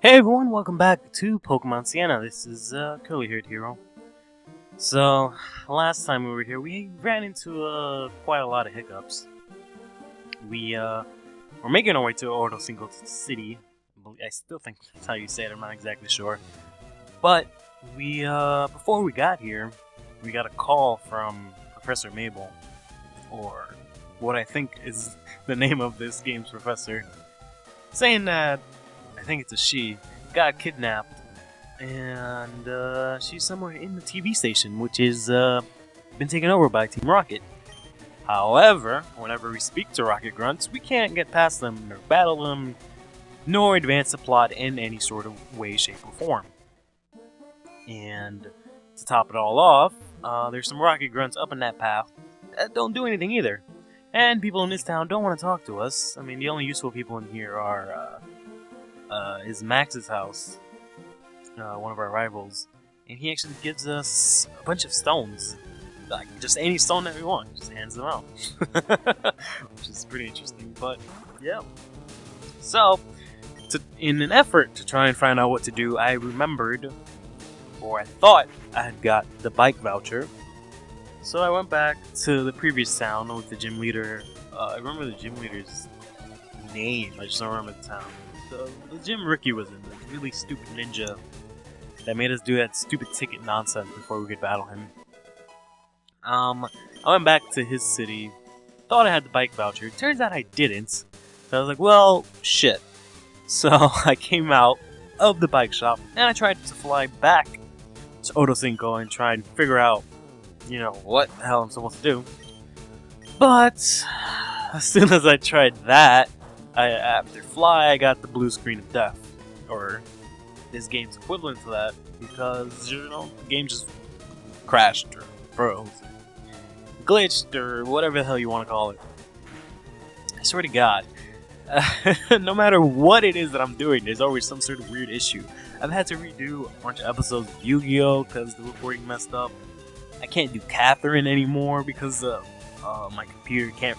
Hey everyone, welcome back to Pokemon Sienna. This is CurlyHairedHero. So, last time we were here, we ran into quite a lot of hiccups. We were making our way to Ordo-Cinco City. I still think that's how you say it, I'm not exactly sure. But, we before we got here, we got a call from Professor Mabel, or what I think is the name of this game's professor, saying that I think it's a she, got kidnapped, and she's somewhere in the TV station, which is been taken over by Team Rocket. However, whenever we speak to Rocket Grunts, we can't get past them, nor battle them, nor advance the plot in any sort of way, shape, or form. And to top it all off, there's some Rocket Grunts up in that path that don't do anything either. And people in this town don't want to talk to us. I mean, the only useful people in here are is Max's house, one of our rivals, and he actually gives us a bunch of stones, like just any stone that we want, just hands them out, which is pretty interesting. But yeah, so in an effort to try and find out what to do, I remembered, or I thought I had got the bike voucher, so I went back to the previous town with the gym leader. I remember the gym leader's name, I just don't remember the town. The gym Ricky was in, the really stupid ninja that made us do that stupid ticket nonsense before we could battle him. I went back to his city, thought I had the bike voucher, turns out I didn't, so I was like, well, shit. So I came out of the bike shop, and I tried to fly back to Ordo-Cinco and try and figure out, what the hell I'm supposed to do. But as soon as I tried that, after fly, I got the blue screen of death, or this game's equivalent to that, because, the game just crashed, or froze, glitched, or whatever the hell you want to call it. I swear to God, no matter what it is that I'm doing, there's always some sort of weird issue. I've had to redo a bunch of episodes of Yu-Gi-Oh! Because the recording messed up. I can't do Catherine anymore because my computer can't,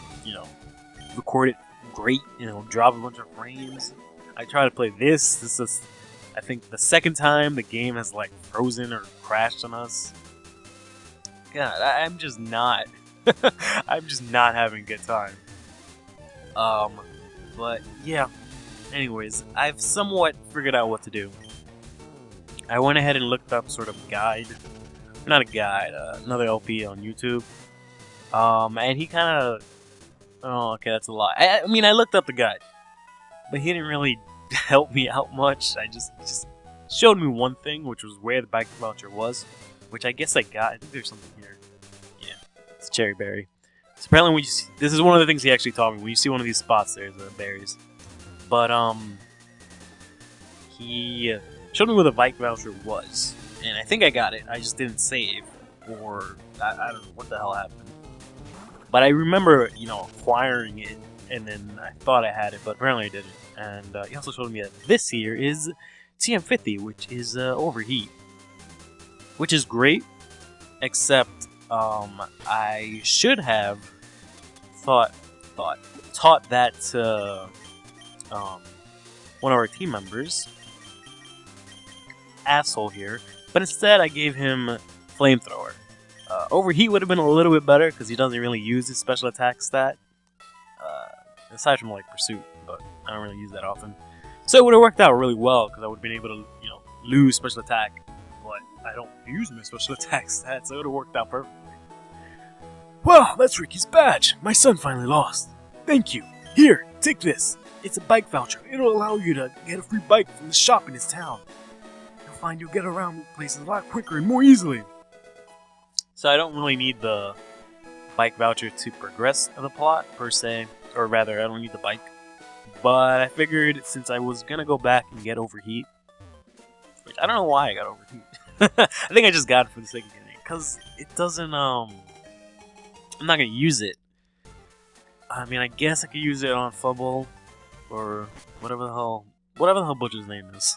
record it great, drop a bunch of frames. I try to play this. This is, I think, the second time the game has frozen or crashed on us. God, I'm just not. I'm just not having a good time. But yeah. Anyways, I've somewhat figured out what to do. I went ahead and looked up sort of guide, not a guide, another LP on YouTube. And he kind of. Oh, okay, that's a lie. I mean, I looked up the guide, but he didn't really help me out much. He just showed me one thing, which was where the bike voucher was, which I guess I got. I think there's something here. Yeah, it's cherry berry. So apparently, when you see, this is one of the things he actually taught me. When you see one of these spots, there's berries. But he showed me where the bike voucher was, and I think I got it. I just didn't save, or I don't know what the hell happened. But I remember, acquiring it, and then I thought I had it, but apparently I didn't. And he also showed me that this here is TM50, which is Overheat. Which is great, except I should have taught that to one of our team members, asshole here, but instead I gave him Flamethrower. Overheat would have been a little bit better because he doesn't really use his special attack stat, aside from Pursuit, but I don't really use that often. So it would have worked out really well because I would have been able to, lose special attack, but I don't use my special attack stat, so it would have worked out perfectly. Well, that's Ricky's badge. My son finally lost. Thank you. Here, take this. It's a bike voucher. It'll allow you to get a free bike from the shop in his town. You'll find you'll get around places a lot quicker and more easily. So I don't really need the bike voucher to progress the plot, per se. Or rather, I don't need the bike. But I figured since I was going to go back and get Overheat, which I don't know why I got Overheat. I think I just got it for the sake of getting it. Because it doesn't, I'm not going to use it. I mean, I guess I could use it on Fubble. Or whatever the hell Butch's name is.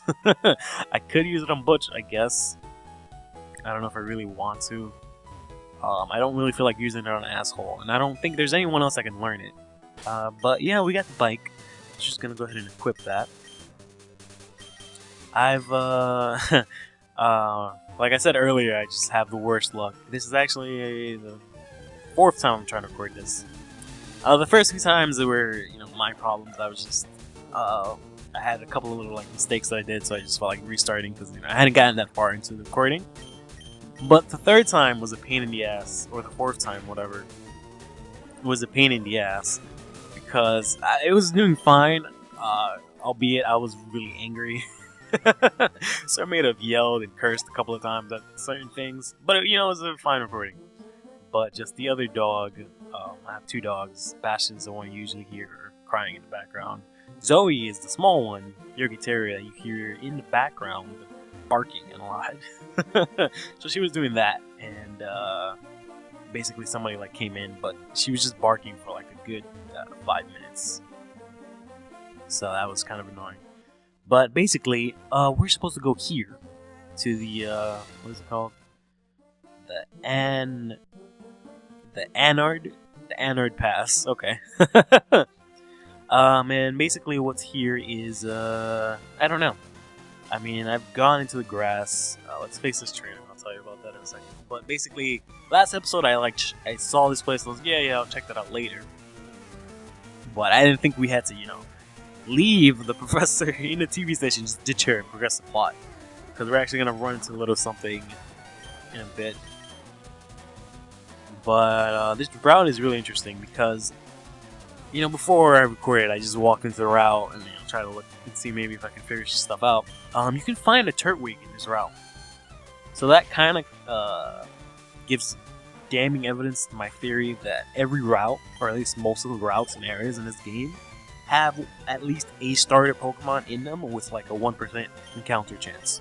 I could use it on Butch, I guess. I don't know if I really want to. I don't really feel like using it on an asshole, and I don't think there's anyone else that can learn it. But yeah, we got the bike. Just gonna go ahead and equip that. I've like I said earlier, I just have the worst luck. This is actually the fourth time I'm trying to record this. The first few times there were, my problems. I was just, I had a couple of little mistakes that I did, so I just felt like restarting because I hadn't gotten that far into the recording. But the third time was a pain in the ass, or the fourth time, whatever, was a pain in the ass because it was doing fine, albeit I was really angry. So I may have yelled and cursed a couple of times at certain things, but it was a fine recording. But just the other dog, I have two dogs. Bastion's the one you usually hear crying in the background. Zoe is the small one, Yorkie Terrier, that you hear in the background barking a lot. So she was doing that, and basically somebody came in, but she was just barking for a good 5 minutes. So that was kind of annoying. But basically, we're supposed to go here to the what is it called? The Anard Pass. Okay. And basically what's here is I don't know. I mean, I've gone into the grass. Let's face this trainer. I'll tell you about that in a second. But basically, last episode I saw this place. I was yeah, I'll check that out later. But I didn't think we had to, leave the professor in the TV station, just ditch her and progress the plot. Because we're actually gonna run into a little something in a bit. But this route is really interesting because, before I recorded, I just walked into the route and try to look and see maybe if I can figure stuff out. You can find a Turtwig in this route, so that kind of gives damning evidence to my theory that every route, or at least most of the routes and areas in this game, have at least a starter Pokemon in them with a 1% encounter chance.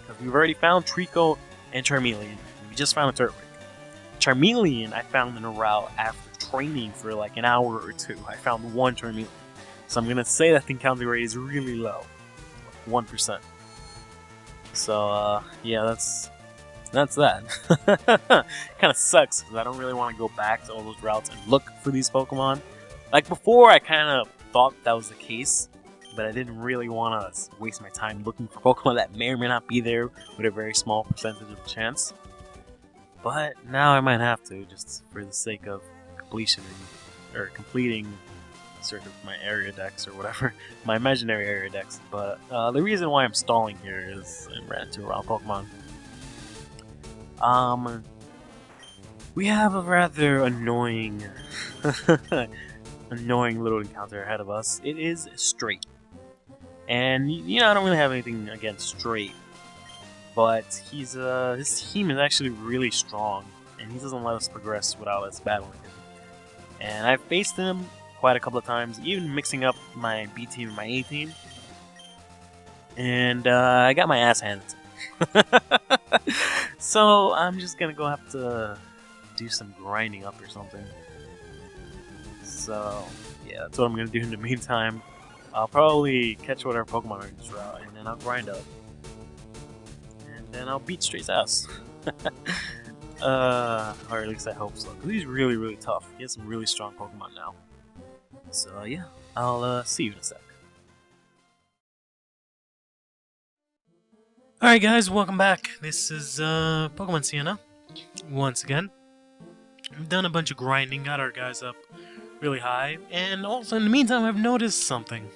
Because we've already found Trico and Charmeleon. We just found a Turtwig. Charmeleon I found in a route after training for an hour or two. I found one Charmeleon. So I'm going to say that the encounter rate is really low. 1%. So, yeah, that's that. Kind of sucks because I don't really want to go back to all those routes and look for these Pokemon. Before, I kind of thought that was the case, but I didn't really want to waste my time looking for Pokemon that may or may not be there with a very small percentage of chance. But now I might have to, just for the sake of completing sort of my area decks or whatever, my imaginary area decks. But the reason why I'm stalling here is I ran into a wild Pokemon. We have a rather annoying little encounter ahead of us. It is Straight. And, I don't really have anything against Straight. But his team is actually really strong. And he doesn't let us progress without us battling him. And I've faced him quite a couple of times, even mixing up my B team and my A team. And I got my ass handed to me. So I'm just gonna have to do some grinding up or something. So yeah, that's what I'm gonna do in the meantime. I'll probably catch whatever Pokemon are in this route, and then I'll grind up. And then I'll beat Straight's ass. Or at least I hope so. Because he's really, really tough. He has some really strong Pokemon now. So yeah, I'll see you in a sec. Alright guys, welcome back. This is Pokemon Sienna. Once again. We've done a bunch of grinding, got our guys up really high. And also in the meantime, I've noticed something.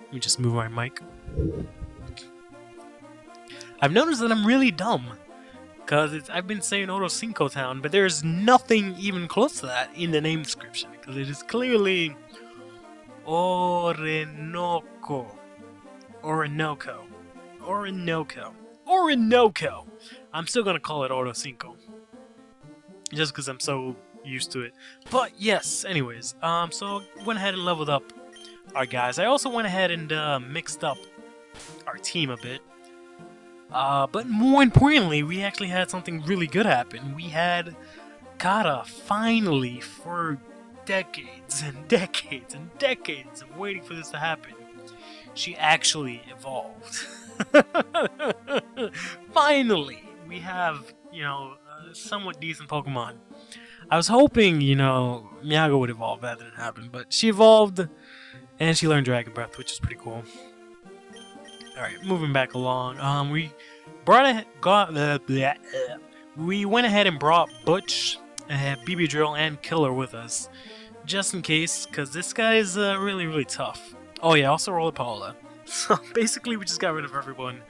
Let me just move my mic. I've noticed that I'm really dumb. Because I've been saying Oro Cinco Town, but there's nothing even close to that in the name description. Because it is clearly Orinoco. Orinoco. I'm still gonna call it Oro Cinco. Just because I'm so used to it. But yes, anyways. So went ahead and leveled up our guys. I also went ahead and mixed up our team a bit. But more importantly, we actually had something really good happen. We had Kata finally, for decades and decades and decades of waiting for this to happen, she actually evolved. Finally, we have, a somewhat decent Pokemon. I was hoping, Miyago would evolve. That didn't happen, but she evolved, and she learned Dragon Breath, which is pretty cool. Alright, moving back along. We brought a, got the we went ahead and brought Butch, BB Drill, and Killer with us, just in case, because this guy is really tough. Oh yeah, also Roller Paula. So basically, we just got rid of everyone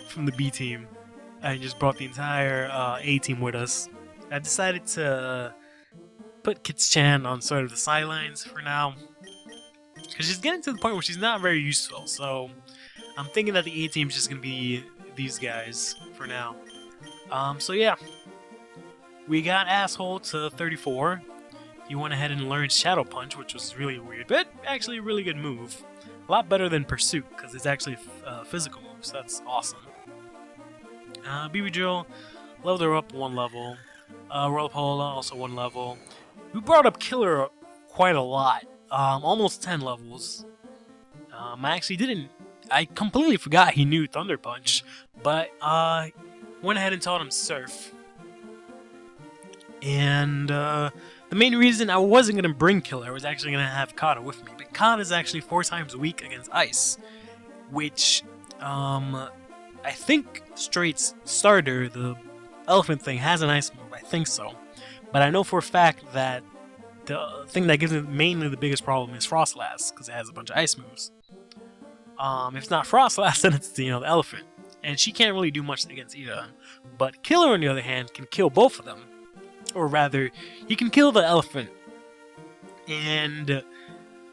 from the B team and just brought the entire A team with us. I decided to put Kits-chan on sort of the sidelines for now, because she's getting to the point where she's not very useful. So I'm thinking that the A team is just gonna be these guys for now. So yeah, we got Asshole to 34. He went ahead and learned Shadow Punch, which was really weird, but actually a really good move. A lot better than Pursuit, because it's actually a physical move, so that's awesome. BB Drill leveled her up 1 level. Rollapola also 1 level. We brought up Killer quite a lot, almost 10 levels. I completely forgot he knew Thunder Punch, but went ahead and taught him Surf. And the main reason I wasn't going to bring Killer, I was actually going to have Kata with me. But Kata is actually 4 times weak against Ice, which I think Straight's starter, the elephant thing, has an Ice move. I think so. But I know for a fact that the thing that gives it mainly the biggest problem is Frostlass, because it has a bunch of Ice moves. If it's not Frostlass, then it's the elephant. And she can't really do much against either of them. But Killer, on the other hand, can kill both of them. Or rather, he can kill the elephant, and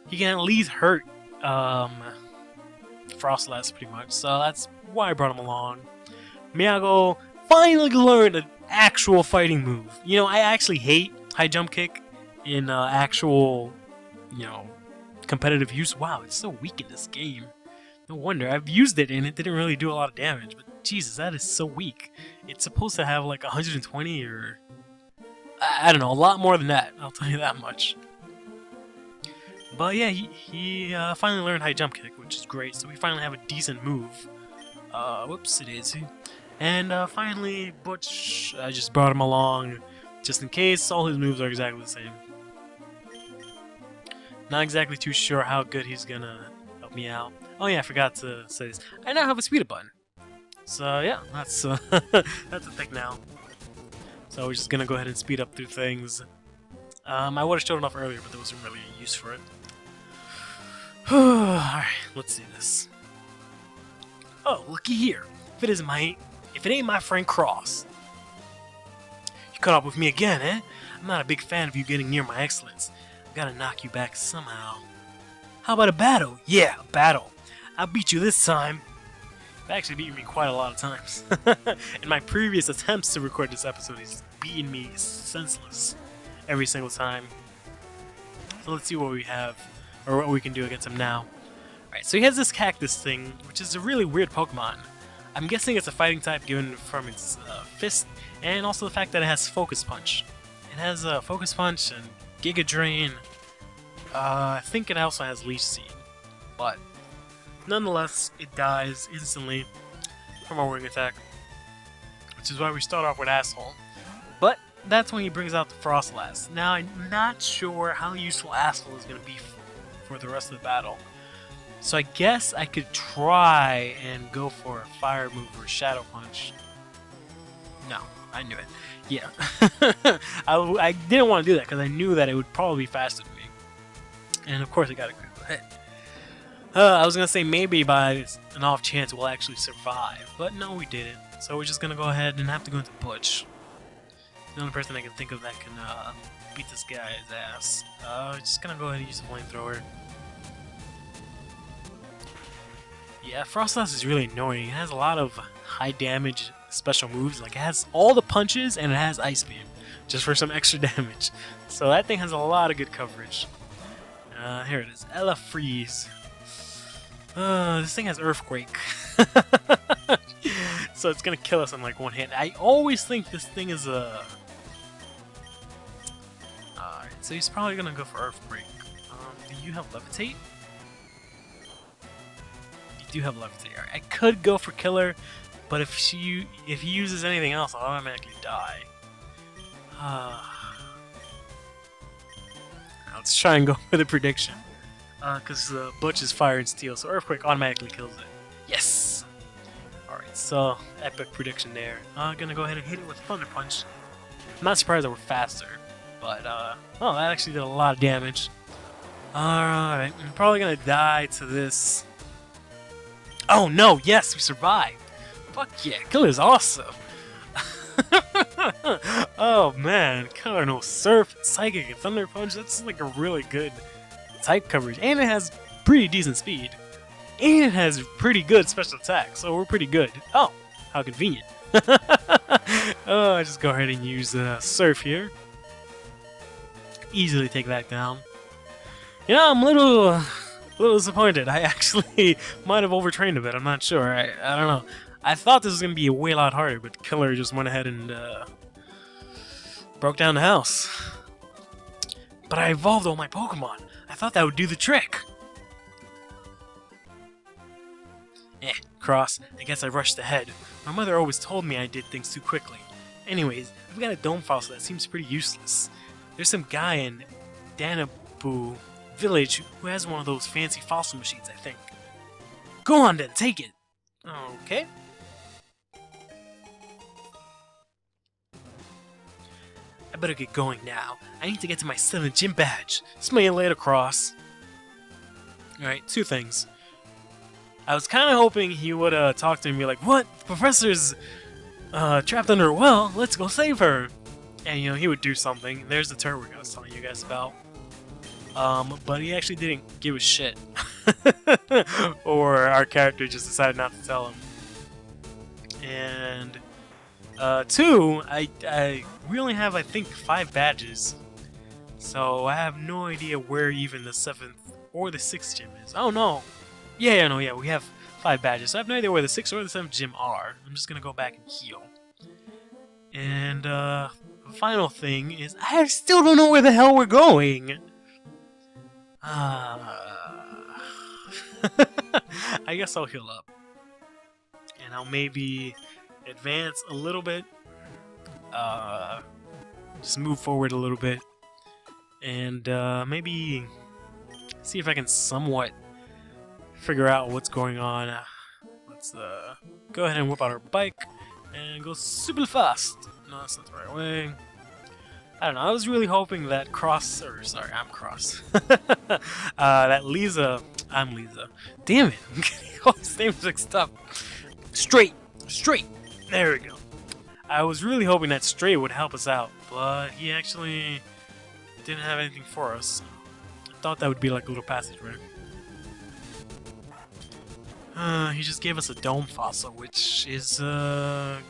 he can at least hurt Frostlass pretty much. So that's why I brought him along. Miyako finally learned an actual fighting move. I actually hate high jump kick in actual, competitive use. Wow, it's so weak in this game. No wonder. I've used it and it didn't really do a lot of damage. But Jesus, that is so weak. It's supposed to have like 120 or... I don't know, a lot more than that, I'll tell you that much. But yeah, he finally learned high jump kick, which is great, so we finally have a decent move. Whoops, it is. And finally, Butch, I just brought him along, just in case. All his moves are exactly the same. Not exactly too sure how good he's gonna help me out. Oh yeah, I forgot to say this. I now have a speed up button. So yeah, that's that's a thing now. So we're just gonna go ahead and speed up through things. I would have showed it off earlier, but there wasn't really a use for it. Alright, let's see this. Oh, looky here. If it ain't my friend Cross. You caught up with me again, eh? I'm not a big fan of you getting near my excellence. I gotta knock you back somehow. How about a battle? Yeah, a battle. I'll beat you this time. You've actually beaten me quite a lot of times. In my previous attempts to record this episode, he's beaten me senseless every single time. So let's see what we have, or what we can do against him now. Alright, so he has this cactus thing, which is a really weird Pokemon. I'm guessing it's a fighting type given from its fist, and also the fact that it has Focus Punch. It has Focus Punch and Giga Drain. I think it also has Leech Seed, but nonetheless, it dies instantly from a wing attack, which is why we start off with Asshole. But that's when he brings out the Frostlass. Now, I'm not sure how useful Asshole is going to be for the rest of the battle. So I guess I could try and go for a Fire move or Shadow Punch. No, I knew it. Yeah. I didn't want to do that because I knew that it would probably be faster than me. And of course, I got a critical hit. I was going to say maybe by an off chance we'll actually survive, but no, we didn't. So we're just going to go ahead and have to go into Butch. The only person I can think of that can beat this guy's ass. Just going to go ahead and use the flamethrower. Yeah, Frostlass is really annoying. It has a lot of high damage special moves. Like, it has all the punches and it has Ice Beam, just for some extra damage. So that thing has a lot of good coverage. Here it is. Ella Freeze. This thing has Earthquake. So it's gonna kill us in like one hit. I always think this thing is a... Alright, so he's probably gonna go for Earthquake. Do you have Levitate? You do have Levitate. Alright, I could go for Killer, but if he uses anything else, I'll automatically die. Let's try and go with a prediction. Because Butch is Fire and Steel, so Earthquake automatically kills it. Yes! Nice, epic prediction there. Gonna go ahead and hit it with Thunder Punch. I'm not surprised that we're faster, but oh, that actually did a lot of damage. Alright, I'm probably gonna die to this. Oh no, yes, we survived! Fuck yeah, Killer's awesome! Oh man, Killer no Surf, Psychic, and Thunder Punch, that's like a really good type coverage. And it has pretty decent speed. And it has pretty good special attack, so we're pretty good. Oh, how convenient. Oh, I just go ahead and use Surf here. Easily take that down. You know, I'm a little disappointed. I actually might have overtrained a bit. I'm not sure. I don't know. I thought this was going to be a way lot harder, but Killer just went ahead and broke down the house. But I evolved all my Pokemon. I thought that would do the trick. Cross. I guess I rushed ahead. My mother always told me I did things too quickly. Anyways, I've got a dome fossil that seems pretty useless. There's some guy in Danabu Village who has one of those fancy fossil machines, I think. Go on then, take it! Okay. I better get going now. I need to get to my 7th gym badge. Smell you later, Cross. Alright, 2 things. I was kind of hoping he would talk to me and be like, what? The professor's trapped under a well. Let's go save her. And, you know, he would do something. There's the turret I was telling you guys about. But he actually didn't give a shit. Or our character just decided not to tell him. And 2, we only have, I think, 5 badges. So I have no idea where even the 7th or the 6th gym is. Oh no! Yeah, we have 5 badges. So I have no idea where the 6th or the 7th gym are. I'm just gonna go back and heal. And the final thing is, I still don't know where the hell we're going! I guess I'll heal up. And I'll maybe advance a little bit. Just move forward a little bit. And maybe see if I can somewhat figure out what's going on. Let's go ahead and whip out our bike and go super fast. No, that's not the right way. I don't know, I was really hoping that I'm Cross. That Leza, I'm Leza. Damn it, I'm getting all these names mixed up. Straight, there we go. I was really hoping that Stray would help us out, but he actually didn't have anything for us. I thought that would be like a little passageway. He just gave us a dome fossil, which is, gonna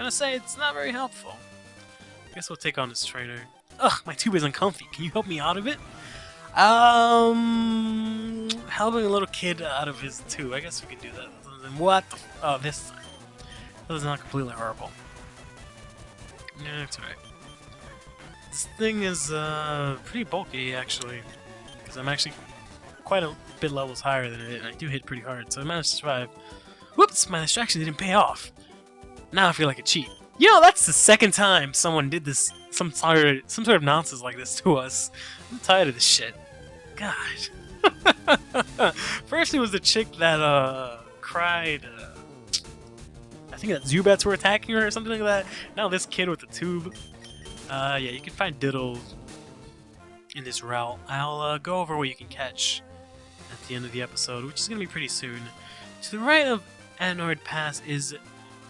say it's not very helpful. Guess we'll take on this trainer. Ugh, my tube is uncomfy. Can you help me out of it? Helping a little kid out of his tube. I guess we can do that. What the oh, this time. That was not completely horrible. Yeah, it's alright. This thing is, pretty bulky, actually. Because I'm actually quite a bit levels higher than it, and I do hit pretty hard, so I managed to survive. Whoops! My distraction didn't pay off. Now I feel like a cheat. You know, that's the 2nd time someone did this, some sort of nonsense like this to us. I'm tired of this shit. God. First it was the chick that, cried, I think that Zubats were attacking her or something like that. Now this kid with the tube. Yeah, you can find Diddle in this route. I'll go over what you can catch at the end of the episode, which is going to be pretty soon. To the right of Anoid Pass is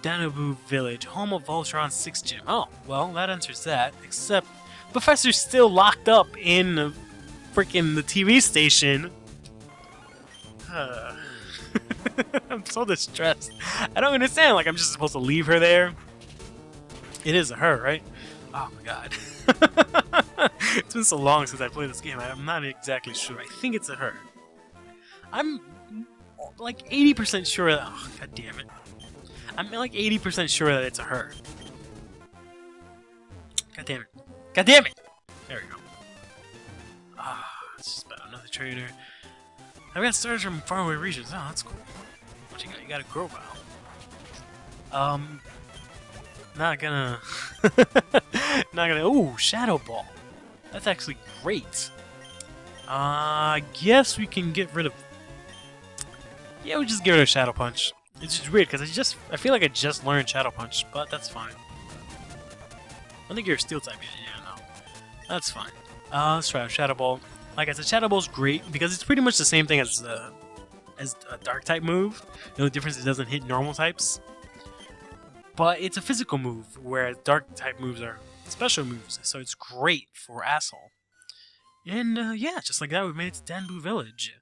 Danabu Village, home of Voltron's 6th gym. Oh, well, that answers that, except Professor's still locked up in freaking the TV station. I'm so distressed. I don't understand, like I'm just supposed to leave her there? It is a her, right? Oh my god. It's been so long since I played this game, I'm not exactly sure. I think it's a her. I'm like 80% sure that... Oh, god damn it. I'm like 80% sure that it's a her. God damn it. God damn it! There we go. Ah, it's just about another trader. I've got starters from faraway regions. Oh, that's cool. What you got? You got a grow pile. Not gonna... not gonna... Ooh, Shadow Ball. That's actually great. I guess we can get rid of... Yeah, we just give it a Shadow Punch. It's just weird because I feel like I just learned Shadow Punch, but that's fine. I think you're a Steel type. Yeah, no, that's fine. Let's try out Shadow Ball. Like I said, Shadow Ball's great because it's pretty much the same thing as a Dark type move. The only difference is it doesn't hit normal types. But it's a physical move, whereas Dark type moves are special moves, so it's great for Asshole. And yeah, just like that, we've made it to Danbu Village.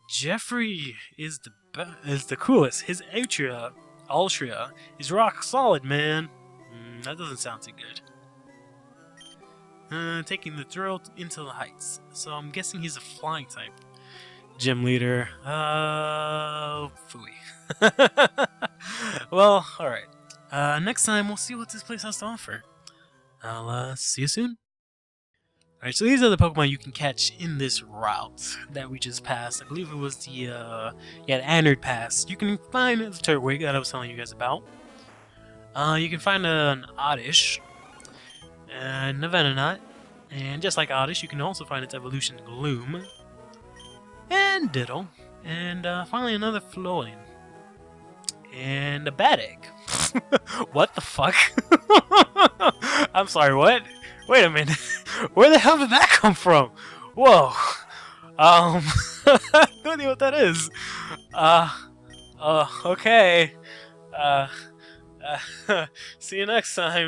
Jeffrey is the coolest. His Altria is rock solid, man. That doesn't sound too good. Taking the thrill into the heights. So I'm guessing he's a flying type. Gym leader. Phooey. Well, alright. Next time we'll see what this place has to offer. I'll see you soon. Alright, so these are the Pokemon you can catch in this route that we just passed. I believe it was the Anard Pass. You can find the Turtwig that I was telling you guys about. You can find an Oddish, and a Venonat, and just like Oddish, you can also find its evolution Gloom, and Diddle, and finally another Florin, and a Bad Egg. What the fuck? I'm sorry, what? Wait a minute. Where the hell did that come from? Whoa. I don't know what that is. Okay. See you next time.